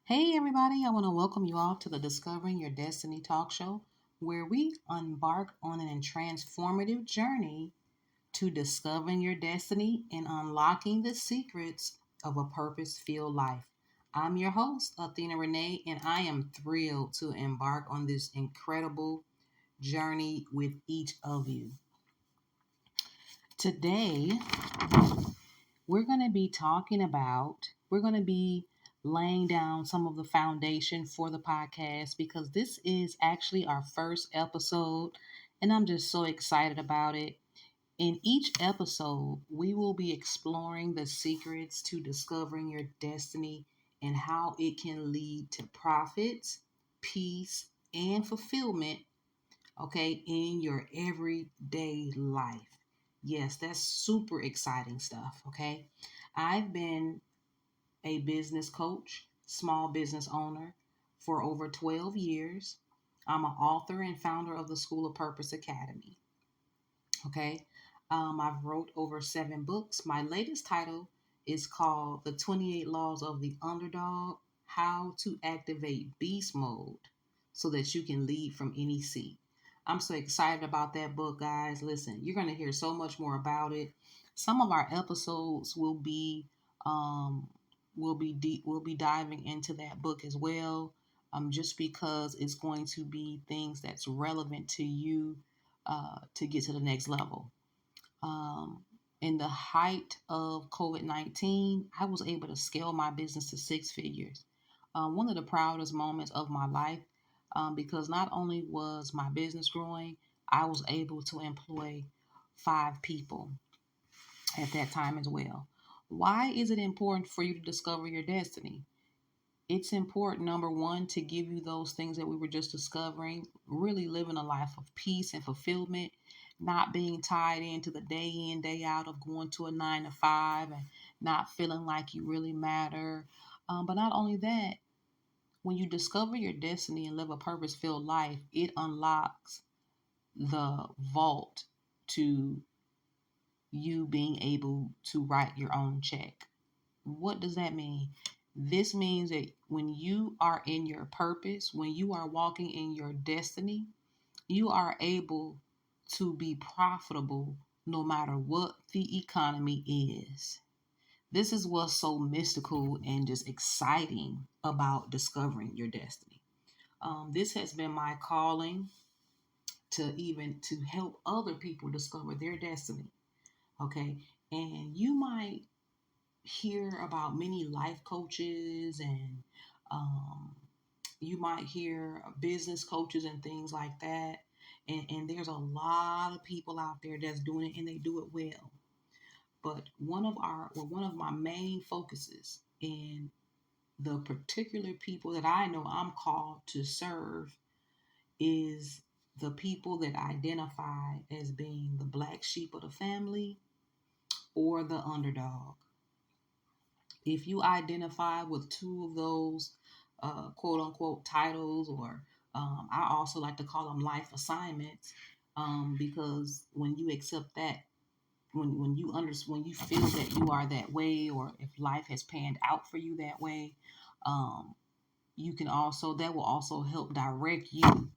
Hey, everybody, I want to welcome you all to the Discovering Your Destiny talk show, where we embark on an transformative journey to discovering your destiny and unlocking the secrets of a purpose filled life. I'm your host, Athena Renee, and I am thrilled to embark on this incredible journey with each of you. Today, we're going to be laying down some of the foundation for the podcast because this is actually our first episode and I'm just so excited about it. In each episode, we will be exploring the secrets to discovering your destiny and how it can lead to profits, peace, and fulfillment, okay, in your everyday life. Yes, that's super exciting stuff, okay? I've been a business coach, small business owner for over 12 years. I'm an author and founder of the School of Purpose Academy. Okay. I've wrote over 7 books. My latest title is called The 28 Laws of the Underdog: How to Activate Beast Mode so that you can lead from any seat. I'm so excited about that book, guys. Listen, you're going to hear so much more about it. Some of our episodes um will be diving into that book as well. Just because it's going to be things that's relevant to you to get to the next level. Um, in the height of COVID 19, I was able to scale my business to 6 figures. One of the proudest moments of my life because not only was my business growing, I was able to employ 5 people at that time as well. Why is it important for you to discover your destiny? It's important, number one, to give you those things that we were just discovering, really living a life of peace and fulfillment, not being tied into the day in, day out of going to a 9 to 5 and not feeling like you really matter. But not only that, when you discover your destiny and live a purpose filled life, it unlocks the vault to you being able to write your own check. What does that mean? This means that when you are in your purpose, when you are walking in your destiny, you are able to be profitable no matter what the economy is. This is what's so mystical and just exciting about discovering your destiny. This has been my calling to help other people discover their destiny. Okay, and you might hear about many life coaches and um, you might hear business coaches and things like that. And there's a lot of people out there that's doing it and they do it well. But one of my main focuses in the particular people that I know I'm called to serve is the people that identify as being the black sheep of the family or the underdog. If you identify with two of those quote unquote titles, or I also like to call them life assignments, because when you accept that, when you feel that you are that way, or if life has panned out for you that way, um, you can also that will also help direct you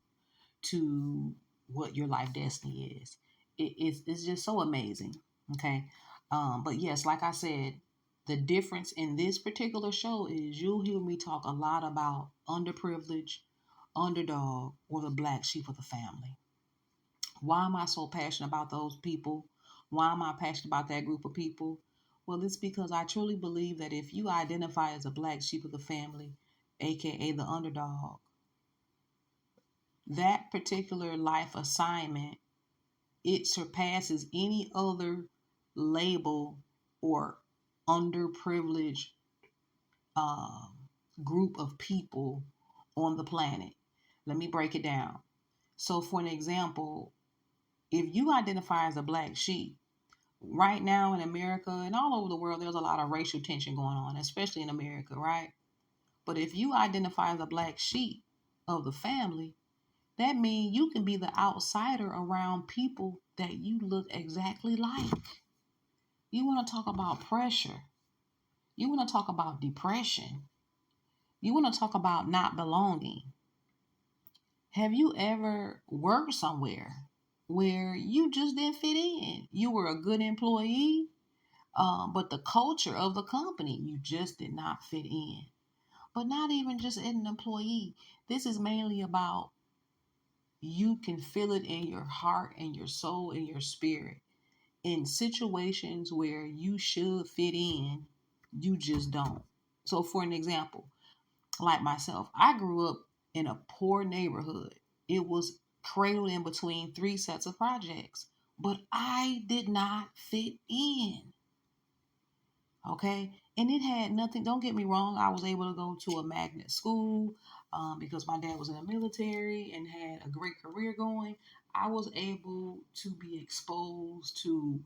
to what your life destiny is. It's just so amazing. Okay. But yes, like I said, the difference in this particular show is you'll hear me talk a lot about underprivileged, underdog, or the black sheep of the family. Why am I so passionate about those people? Why am I passionate about that group of people? Well, it's because I truly believe that if you identify as a black sheep of the family, aka the underdog, that particular life assignment, it surpasses any other label or underprivileged um, group of people on the planet. Let me break it down. So, for an example, if you identify as a black sheep, right now in America and all over the world, there's a lot of racial tension going on, especially in America, right? But if you identify as a black sheep of the family, that means you can be the outsider around people that you look exactly like. You want to talk about pressure. You want to talk about depression. You want to talk about not belonging. Have you ever worked somewhere where you just didn't fit in? You were a good employee, but the culture of the company, you just did not fit in. But not even just as an employee. This is mainly about you can feel it in your heart and your soul and your spirit. In situations where you should fit in, you just don't. So, for an example, like myself, I grew up in a poor neighborhood. It was cradled in between three sets of projects, but I did not fit in. Okay. And it had nothing, don't get me wrong, I was able to go to a magnet school because my dad was in the military and had a great career going. I was able to be exposed to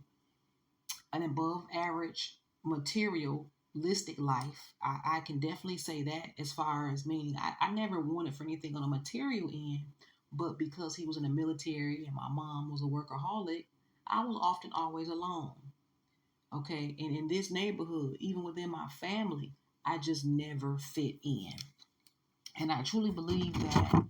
an above average materialistic life. I can definitely say that, as far as meaning I never wanted for anything on a material end, but because he was in the military and my mom was a workaholic, I was often always alone. Okay. And in this neighborhood, even within my family, I just never fit in. And I truly believe that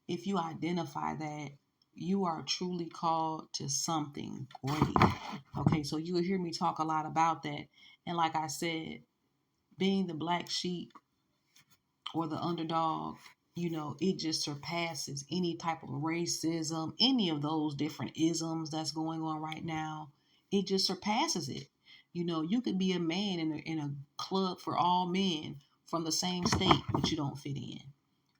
if you identify that, you are truly called to something great. Okay, so you will hear me talk a lot about that. And like I said, being the black sheep or the underdog, it just surpasses any type of racism, any of those different isms that's going on right now. It just surpasses it. You could be a man in a club for all men from the same state, but you don't fit in,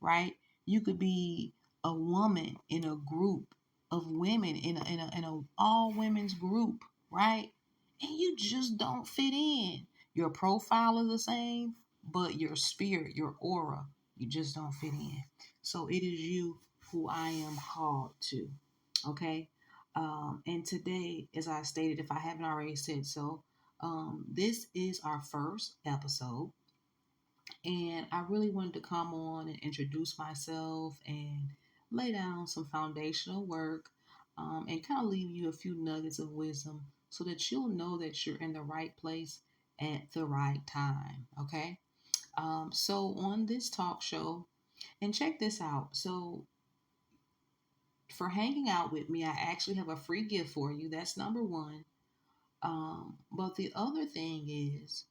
right? You could be a woman in a group of women in a all women's group, right? And you just don't fit in. Your profile is the same, but your spirit, your aura, you just don't fit in. So it is you who I am called to. Okay. And today, as I stated, if I haven't already said so, this is our first episode. And I really wanted to come on and introduce myself and lay down some foundational work, and kind of leave you a few nuggets of wisdom so that you'll know that you're in the right place at the right time. Okay. So on this talk show, and check this out. So for hanging out with me, I actually have a free gift for you. That's number one. But the other thing is,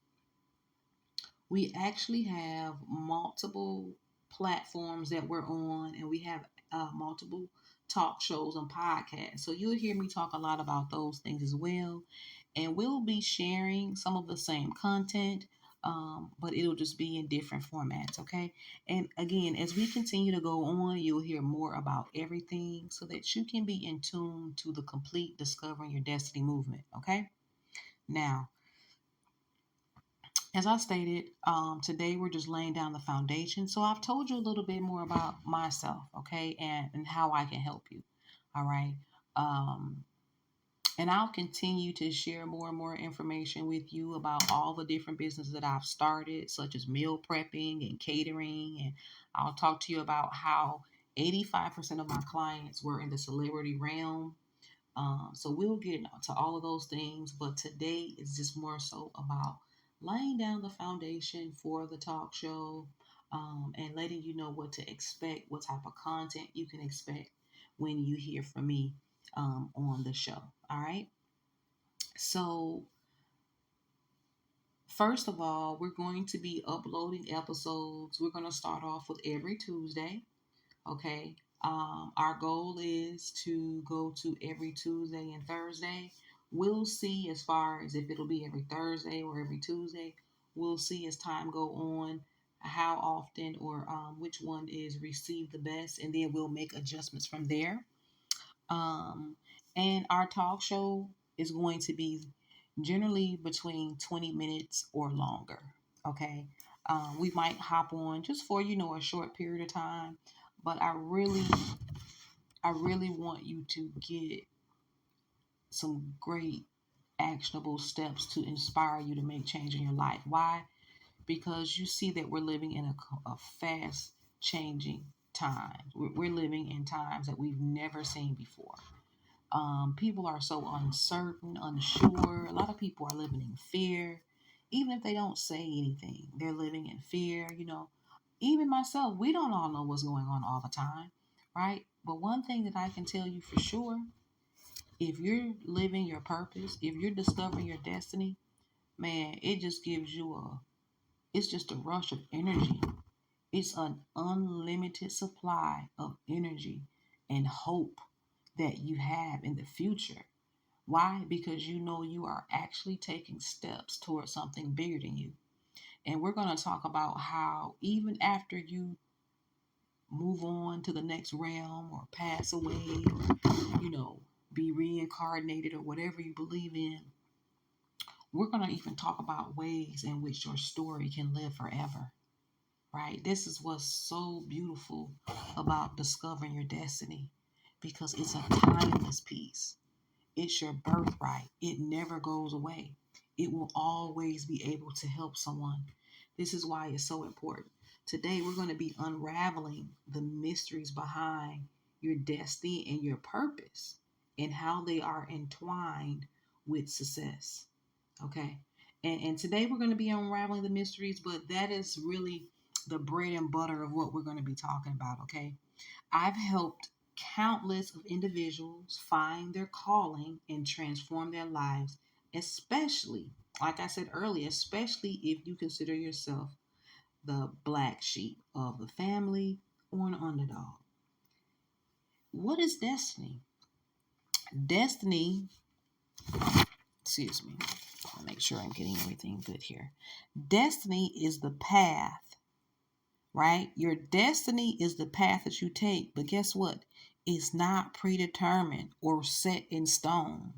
we actually have multiple platforms that we're on, and we have multiple talk shows and podcasts. So you'll hear me talk a lot about those things as well. And we'll be sharing some of the same content, but it'll just be in different formats, okay? And again, as we continue to go on, you'll hear more about everything so that you can be in tune to the complete Discovering Your Destiny movement, okay? Now, as I stated, today we're just laying down the foundation. So I've told you a little bit more about myself, okay, and how I can help you. All right. Um, and I'll continue to share more and more information with you about all the different businesses that I've started, such as meal prepping and catering. And I'll talk to you about how 85% of my clients were in the celebrity realm. So we'll get to all of those things, but today is just more so about laying down the foundation for the talk show, and letting you know what to expect, what type of content you can expect when you hear from me on the show. All right. So, first of all, we're going to be uploading episodes. We're going to start off with every Tuesday. Okay. Our goal is to go to every Tuesday and Thursday. We'll see as far as if it'll be every Thursday or every Tuesday. We'll see as time go on how often or which one is received the best, and then we'll make adjustments from there. Um, and our talk show is going to be generally between 20 minutes or longer. Okay. We might hop on just for, a short period of time, but I really want you to get some great actionable steps to inspire you to make change in your life. Why? Because you see that we're living in a fast changing time. We're living in times that we've never seen before. People are so uncertain, unsure. A lot of people are living in fear. Even if they don't say anything, they're living in fear. Even myself, we don't all know what's going on all the time, right? But one thing that I can tell you for sure, if you're living your purpose, if you're discovering your destiny, man, it just gives you it's just a rush of energy. It's an unlimited supply of energy and hope that you have in the future. Why? Because you know you are actually taking steps towards something bigger than you. And we're going to talk about how even after you move on to the next realm or pass away or, be reincarnated or whatever you believe in, we're going to even talk about ways in which your story can live forever, right? This is what's so beautiful about discovering your destiny because it's a timeless piece. It's your birthright. It never goes away. It will always be able to help someone. This is why it's so important. Today, we're going to be unraveling the mysteries behind your destiny and your purpose and how they are entwined with success. Okay. And today we're going to be unraveling the mysteries, but that is really the bread and butter of what we're going to be talking about. Okay. I've helped countless of individuals find their calling and transform their lives, especially, like I said earlier, especially if you consider yourself the black sheep of the family or an underdog. What is destiny? Destiny, excuse me, I'll make sure I'm getting everything good here. Destiny is the path, right? Your destiny is the path that you take, but guess what? It's not predetermined or set in stone.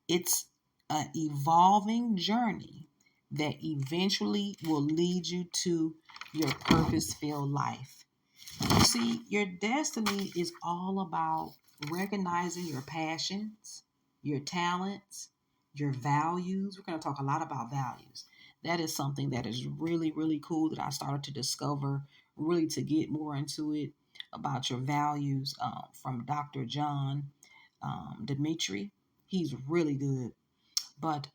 It's an evolving journey that eventually will lead you to your purpose-filled life. You see, your destiny is all about recognizing your passions, your talents, your values. We're going to talk a lot about values. That is something that is really, really cool that I started to discover, really to get more into it about your values from Dr. John Dimitri. He's really good. But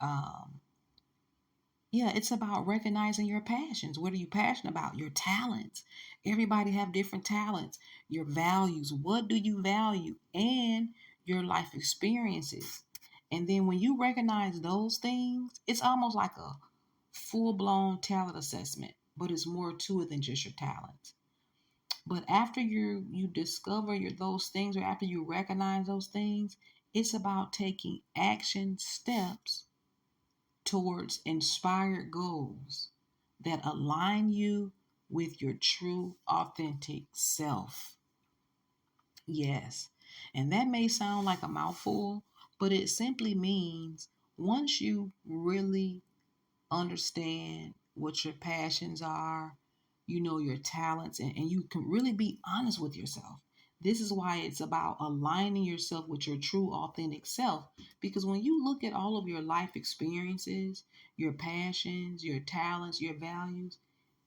yeah, it's about recognizing your passions. What are you passionate about? Your talents. Everybody have different talents. Your values. What do you value? And your life experiences. And then when you recognize those things, it's almost like a full-blown talent assessment, but it's more to it than just your talents. But after you discover those things, or after you recognize those things, it's about taking action steps towards inspired goals that align you with your true, authentic self. Yes. And that may sound like a mouthful, but it simply means once you really understand what your passions are, your talents, and you can really be honest with yourself. This is why it's about aligning yourself with your true, authentic self. Because when you look at all of your life experiences, your passions, your talents, your values,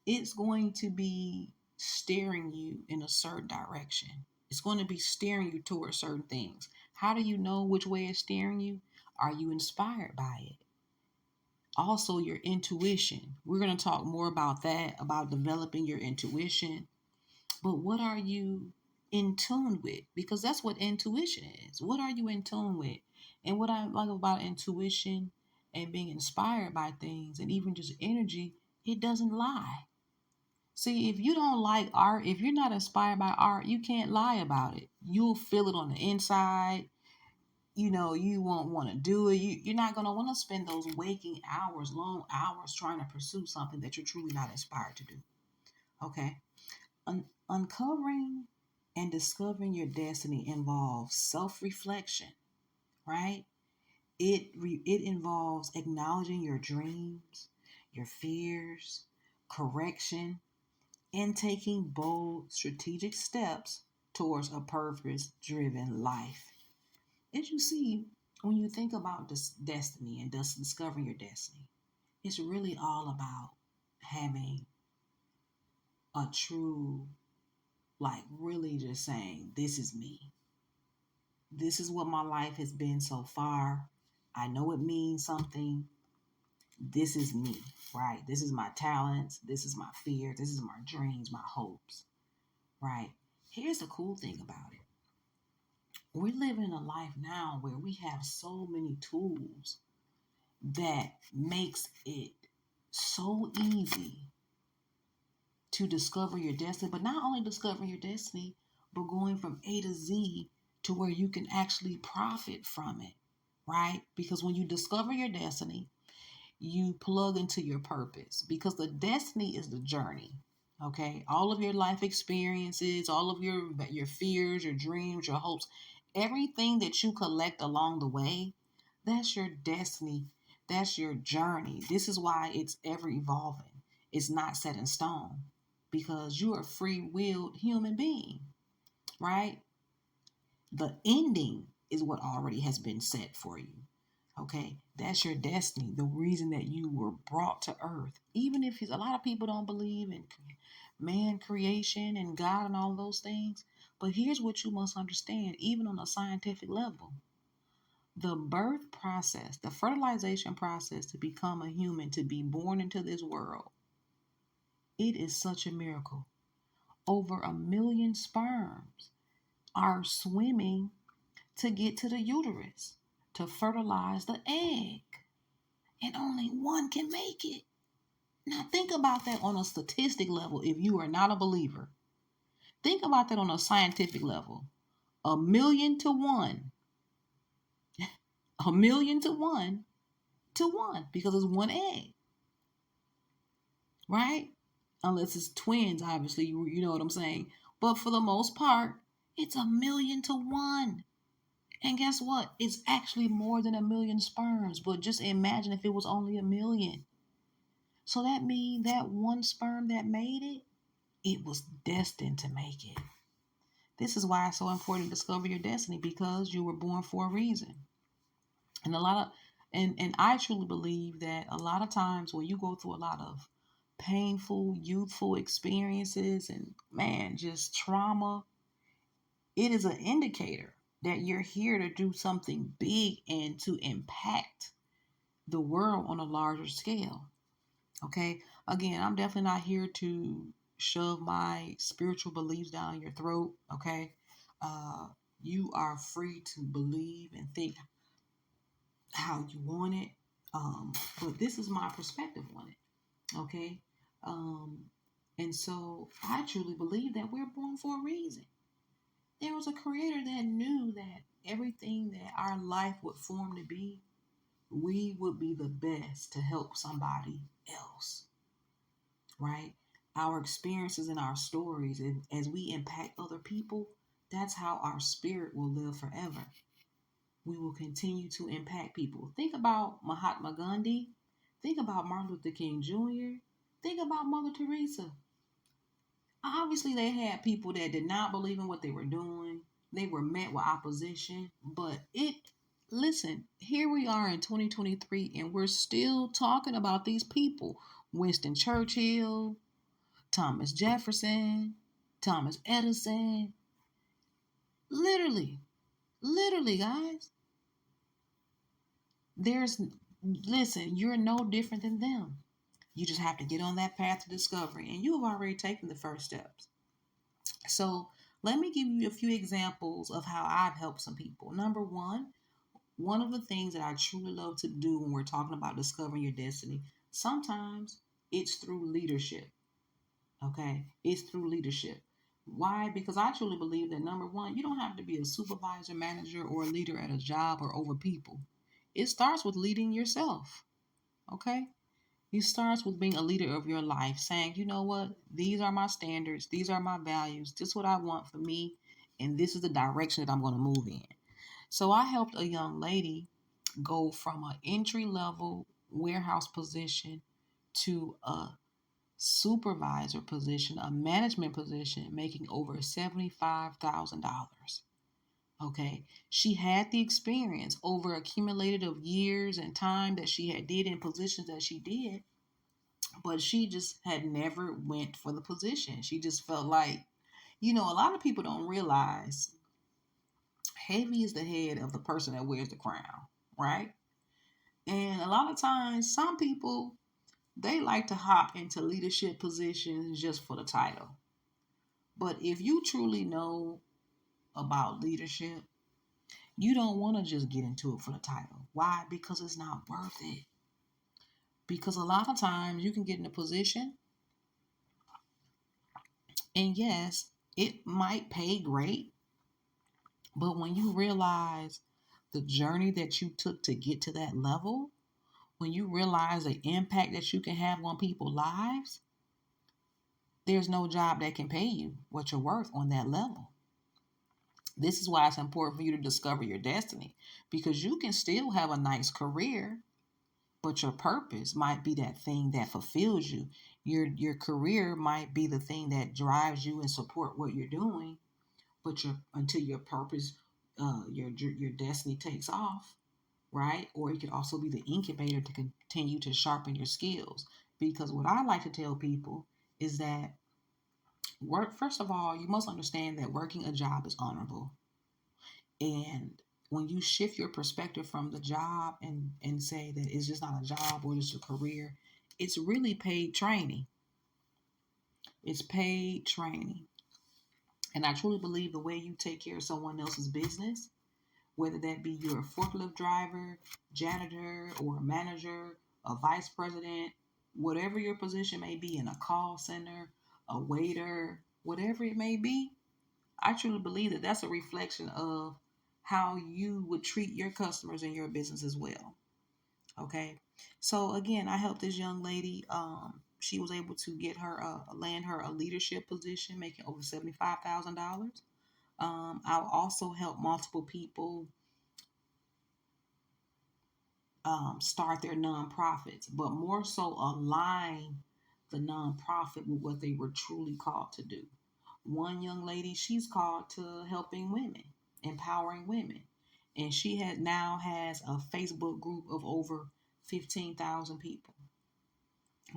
it's going to be steering you in a certain direction. It's going to be steering you towards certain things. How do you know which way it's steering you? Are you inspired by it? Also, your intuition. We're going to talk more about that, about developing your intuition. But what are you in tune with? Because that's what intuition is. What are you in tune with? And what I like about intuition and being inspired by things and even just energy, it doesn't lie. See, if you don't like art, if you're not inspired by art, you can't lie about it. You'll feel it on the inside. You won't want to do it. You're not going to want to spend those waking hours, long hours, trying to pursue something that you're truly not inspired to do. Okay. Uncovering and discovering your destiny involves self-reflection, right? It involves acknowledging your dreams, your fears, correction, and taking bold strategic steps towards a purpose-driven life. As you see, when you think about this destiny and thus discovering your destiny, it's really all about having a true, like really just saying, this is me. This is what my life has been so far. I know it means something. this is me, right? This is my talents. This is my fears. This is my dreams, my hopes, right? Here's the cool thing about it. We're living in a life now where we have so many tools that makes it so easy to discover your destiny, but not only discovering your destiny, but going from A to Z to where you can actually profit from it, right? Because when you discover your destiny, you plug into your purpose because the destiny is the journey. Okay, all of your life experiences, all of your fears, your dreams, your hopes, everything that you collect along the way, that's your destiny. That's your journey. This is why it's ever evolving. It's not set in stone because you are a free-willed human being, right? The ending is what already has been set for you. Okay, that's your destiny, the reason that you were brought to earth. Even if a lot of people don't believe in man creation and God and all those things, but here's what you must understand, even on a scientific level. The birth process, the fertilization process to become a human, to be born into this world, it is such a miracle. Over 1 million sperms are swimming to get to the uterus to fertilize the egg, and only one can make it. Now, think about that on a statistic level if you are not a believer. Think about that on a scientific level. 1 million to 1. 1 million to 1 because it's one egg, right? Unless it's twins, obviously, you know what I'm saying. But for the most part, it's 1 million to 1. And guess what? It's actually more than 1 million sperms. But just imagine if it was only 1 million. So that means that one sperm that made it, it was destined to make it. This is why it's so important to discover your destiny because you were born for a reason. And a lot of and I truly believe that a lot of times when you go through a lot of painful, youthful experiences and man, just trauma, it is an indicator that you're here to do something big and to impact the world on a larger scale. Okay. Again, I'm definitely not here to shove my spiritual beliefs down your throat. Okay. Uh, you are free to believe and think how you want it. But this is my perspective on it. Okay. Um, and so I truly believe that we're born for a reason. There was a creator that knew that everything that our life would form to be, we would be the best to help somebody else, right? Our experiences and our stories, and as we impact other people, that's how our spirit will live forever. We will continue to impact people. Think about Mahatma Gandhi. Think about Martin Luther King Jr. Think about Mother Teresa. Obviously, they had people that did not believe in what they were doing. They were met with opposition, but listen, here we are in 2023, and we're still talking about these people. Winston Churchill, Thomas Jefferson, Thomas Edison. Literally, literally, guys. There's, listen, you're no different than them. You just have to get on that path to discovery, and you have already taken the first steps. So, let me give you a few examples of how I've helped some people. Number one of the things that I truly love to do when we're talking about discovering your destiny, sometimes it's through leadership. Okay, it's through leadership. Why? Because I truly believe that number one, you don't have to be a supervisor, manager, or a leader at a job or over people. It starts with leading yourself. Okay, it starts with being a leader of your life, saying, you know what, these are my standards, these are my values, this is what I want for me, and this is the direction that I'm going to move in. So I helped a young lady go from an entry level warehouse position to a supervisor position, a management position, making over $75,000. Okay. She had the experience over accumulated of years and time that she had did in positions that she did, but she just had never went for the position. She just felt like, a lot of people don't realize heavy is the head of the person that wears the crown, right? And a lot of times, some people, they like to hop into leadership positions just for the title. But if you truly know about leadership, you don't want to just get into it for the title. Why? Because it's not worth it. Because a lot of times you can get in a position, and yes, it might pay great, but when you realize the journey that you took to get to that level, when you realize the impact that you can have on people's lives, there's no job that can pay you what you're worth on that level. This is why it's important for you to discover your destiny, because you can still have a nice career, but your purpose might be that thing that fulfills you. Your career might be the thing that drives you and support what you're doing, but until your purpose, your destiny takes off, right? Or it could also be the incubator to continue to sharpen your skills. Because what I like to tell people is that work. First of all, you must understand that working a job is honorable. And when you shift your perspective from the job and say that it's just not a job or just a career, it's really paid training. It's paid training. And I truly believe the way you take care of someone else's business, whether that be you're a forklift driver, janitor, or a manager, a vice president, whatever your position may be in a call center, a waiter, whatever it may be, I truly believe that that's a reflection of how you would treat your customers in your business as well. Okay. So again, I helped this young lady. She was able to get her land her a leadership position, making over $75,000. I'll also help multiple people start their nonprofits, but more so align the nonprofit with what they were truly called to do. One young lady, she's called to helping women, empowering women, and she had now has a Facebook group of over 15,000 people.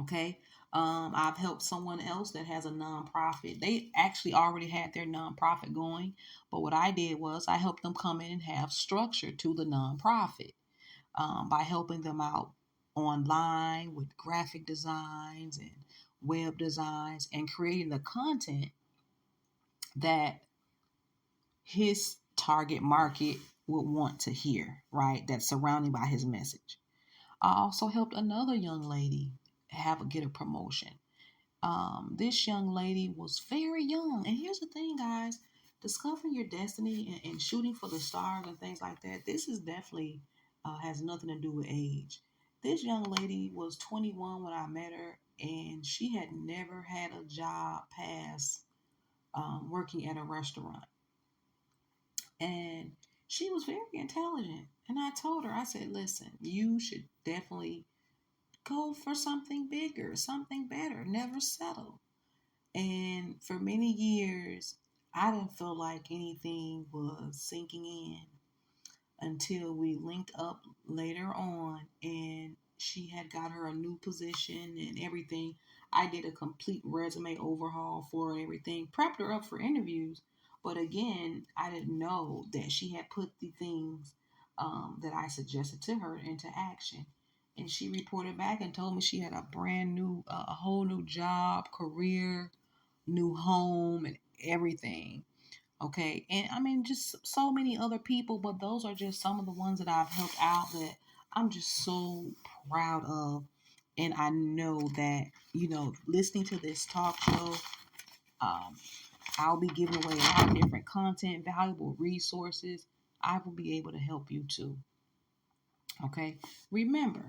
Okay. I've helped someone else that has a nonprofit. They actually already had their nonprofit going, but what I did was I helped them come in and have structure to the nonprofit by helping them out online with graphic designs and web designs and creating the content that his target market would want to hear, right? That's surrounded by his message. I also helped another young lady get a promotion. This young lady was very young. And here's the thing, guys, discovering your destiny and shooting for the stars and things like that, this is definitely has nothing to do with age. This young lady was 21 when I met her, and she had never had a job past working at a restaurant. And she was very intelligent. And I told her, I said, listen, you should definitely go for something bigger, something better, never settle. And for many years, I didn't feel like anything was sinking in until we linked up later on and she had got her a new position and everything. I did a complete resume overhaul for her and everything, prepped her up for interviews. But again, I didn't know that she had put the things that I suggested to her into action. And she reported back and told me she had a brand new, a whole new job, career, new home, and everything. Okay. And I mean, just so many other people, but those are just some of the ones that I've helped out that I'm just so proud of. And I know that, listening to this talk show, um, I'll be giving away a lot of different content, valuable resources. I will be able to help you too. Okay. Remember,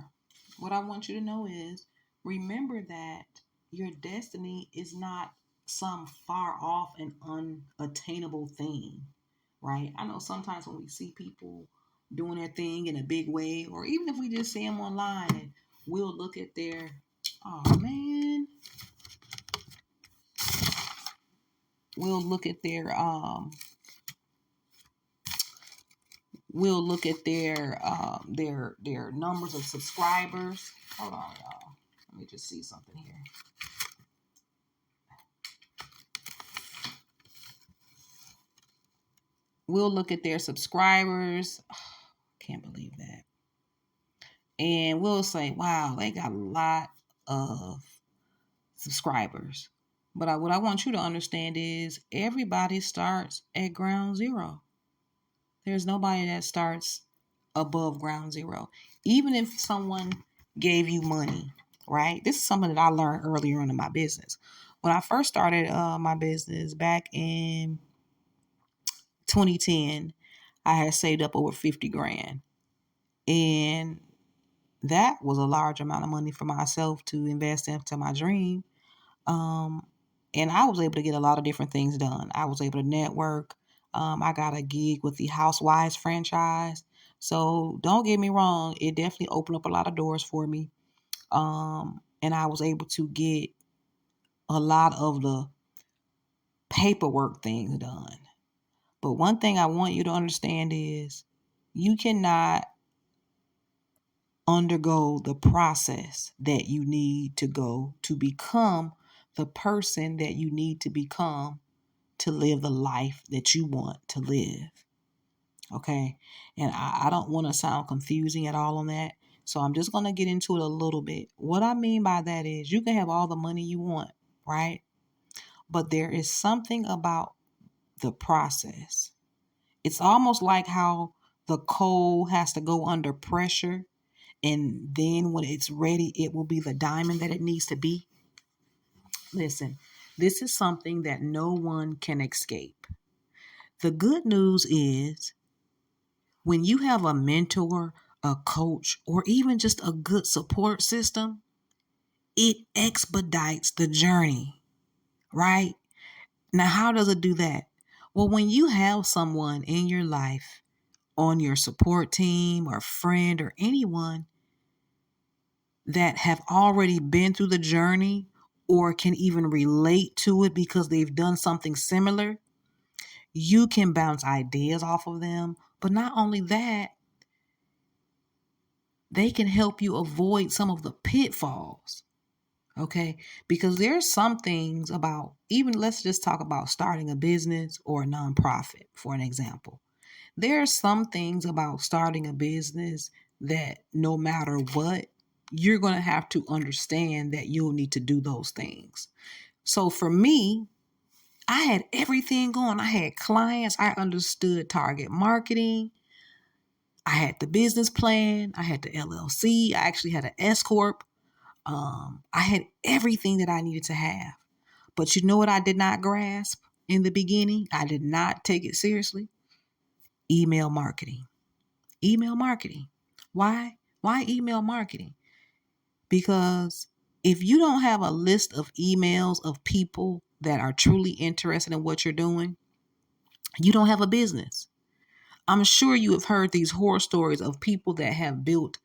what I want you to know is remember that your destiny is not some far off and unattainable thing, right? I know sometimes when we see people doing their thing in a big way, or even if we just see them online and we'll look at oh man, we'll look at their numbers of subscribers. Hold on, y'all. Let me just see something here. We'll look at their subscribers. Can't believe that. and we'll say, wow, they got a lot of subscribers. But what I want you to understand is everybody starts at ground zero. There's nobody that starts above ground zero. Even if someone gave you money, right? This is something that I learned earlier on in my business. When I first started my business back in 2010, I had saved up over 50 grand. And that was a large amount of money for myself to invest into my dream. Um, and I was able to get a lot of different things done. I was able to network. I got a gig with the Housewives franchise. So don't get me wrong, it definitely opened up a lot of doors for me. And I was able to get a lot of the paperwork things done. But one thing I want you to understand is you cannot undergo the process that you need to go to become the person that you need to become to live the life that you want to live. Okay. And I don't want to sound confusing at all on that. So I'm just going to get into it a little bit. What I mean by that is you can have all the money you want, right? But there is something about the process. It's almost like how the coal has to go under pressure. And then when it's ready, it will be the diamond that it needs to be. Listen, this is something that no one can escape. The good news is when you have a mentor, a coach, or even just a good support system, it expedites the journey, right? Now, how does it do that? Well, when you have someone in your life on your support team or friend or anyone that have already been through the journey or can even relate to it because they've done something similar, you can bounce ideas off of them. But not only that, they can help you avoid some of the pitfalls. Okay. Because there's some things about, even let's just talk about starting a business or a nonprofit, for an example. There are some things about starting a business that no matter what, you're going to have to understand that you'll need to do those things. So for me, I had everything going. I had clients. I understood target marketing. I had the business plan. I had the LLC. I actually had an S Corp. I had everything that I needed to have. But you know what I did not grasp in the beginning? I did not take it seriously. Email marketing. Email marketing. Why? Why email marketing? Because if you don't have a list of emails of people that are truly interested in what you're doing, you don't have a business. I'm sure you have heard these horror stories of people that have built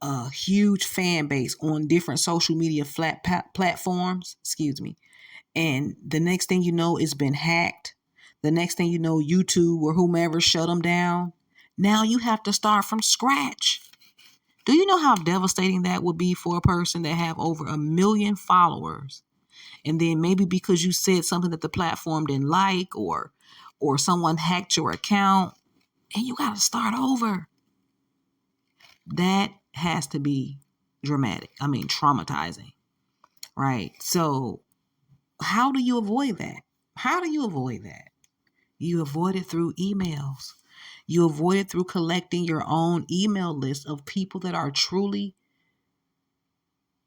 a huge fan base on different social media platforms, and the next thing you know, it's been hacked. The next thing you know, YouTube or whomever shut them down. Now you have to start from scratch. Do you know how devastating that would be for a person that have over 1 million followers? And then maybe because you said something that the platform didn't like, or someone hacked your account and you got to start over. That has to be dramatic. I mean, traumatizing, right? So how do you avoid that? How do you avoid that? You avoid it through emails. You avoid it through collecting your own email list of people that are truly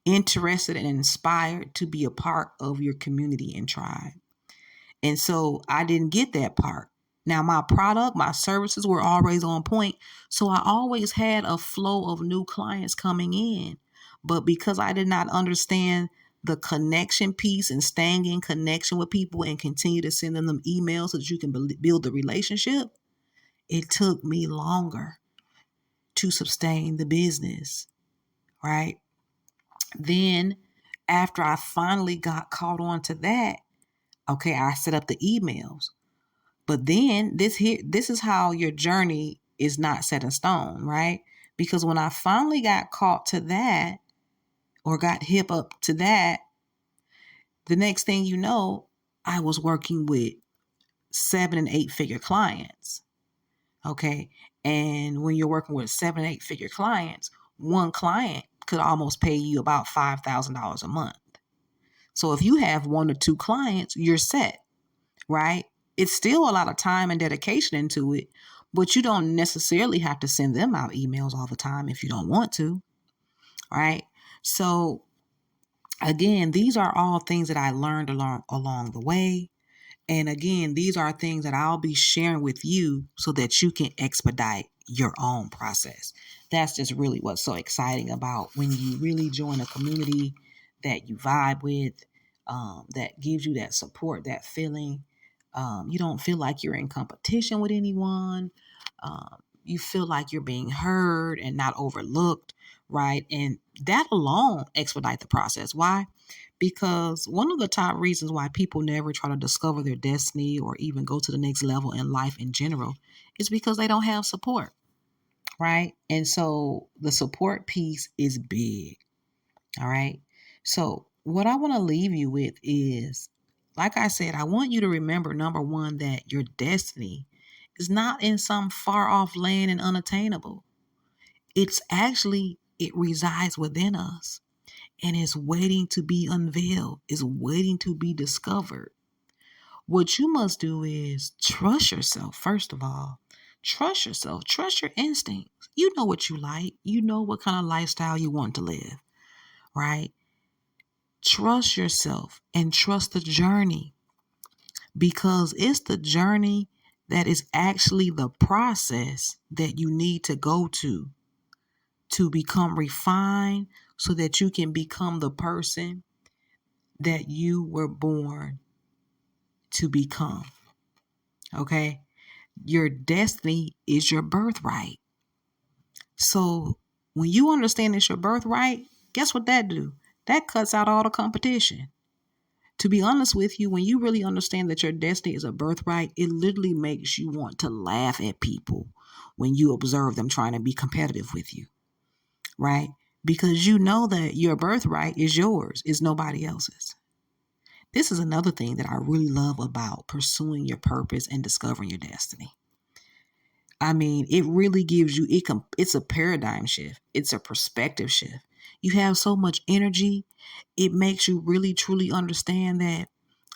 interested and inspired to be a part of your community and tribe. And so I didn't get that part. Now, my product, my services were always on point. So I always had a flow of new clients coming in. But because I did not understand the connection piece and staying in connection with people and continue to send them emails so that you can build the relationship, it took me longer to sustain the business, right? Then after I finally got caught on to that, okay, I set up the emails. But then this is how your journey is not set in stone, right? Because when I finally got caught to that or got hip up to that, the next thing you know, I was working with 7 and 8 figure clients. Okay. And when you're working with 7 and 8 figure clients, one client could almost pay you about $5,000 a month. So if you have one or two clients, you're set, right? It's still a lot of time and dedication into it, but you don't necessarily have to send them out emails all the time if you don't want to, right? So again, these are all things that I learned along the way. And again, these are things that I'll be sharing with you so that you can expedite your own process. That's just really what's so exciting about when you really join a community that you vibe with, that gives you that support, that feeling. You don't feel like you're in competition with anyone. You feel like you're being heard and not overlooked, right? And that alone expedite the process. Why? Because one of the top reasons why people never try to discover their destiny or even go to the next level in life in general is because they don't have support, right? And so the support piece is big, all right? So what I want to leave you with is, like I said, I want you to remember, number one, that your destiny is not in some far off land and unattainable. It resides within us and is waiting to be unveiled, is waiting to be discovered. What you must do is trust yourself, first of all. Trust yourself, trust your instincts. You know what you like, you know what kind of lifestyle you want to live, right? Trust yourself and trust the journey, because it's the journey that is actually the process that you need to go to become refined so that you can become the person that you were born to become. Okay? Your destiny is your birthright. So when you understand it's your birthright, guess what that do? That cuts out all the competition. To be honest with you, when you really understand that your destiny is a birthright, it literally makes you want to laugh at people when you observe them trying to be competitive with you, right? Because you know that your birthright is yours, is nobody else's. This is another thing that I really love about pursuing your purpose and discovering your destiny. I mean, it really gives you, it's a paradigm shift. It's a perspective shift. You have so much energy. It makes you really, truly understand that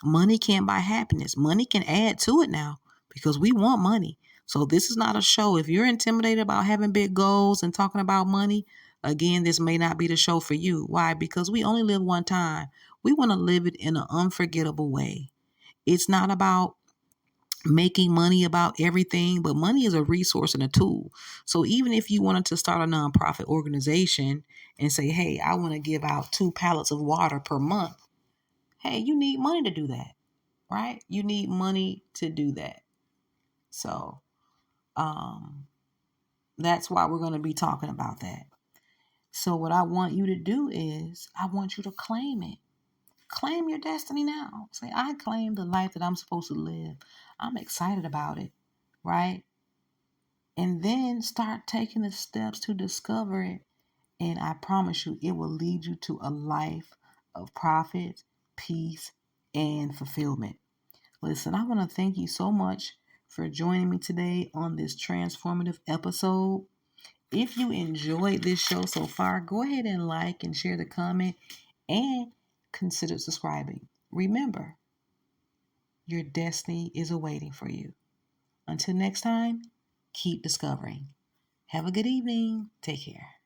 money can't buy happiness. Money can add to it now because we want money. So this is not a show. If you're intimidated about having big goals and talking about money, again, this may not be the show for you. Why? Because we only live one time. We want to live it in an unforgettable way. It's not about making money about everything, but money is a resource and a tool. So even if you wanted to start a nonprofit organization and say, hey, I want to give out 2 pallets of water per month, hey, you need money to do that, right? You need money to do that. So that's why we're going to be talking about that. So what I want you to do is I want you to claim it. Claim your destiny now. Say, I claim the life that I'm supposed to live. I'm excited about it, right? And then start taking the steps to discover it. And I promise you, it will lead you to a life of profit, peace, and fulfillment. Listen, I want to thank you so much for joining me today on this transformative episode. If you enjoyed this show so far, go ahead and like and share the comment and consider subscribing. Remember, your destiny is awaiting for you. Until next time, keep discovering. Have a good evening. Take care.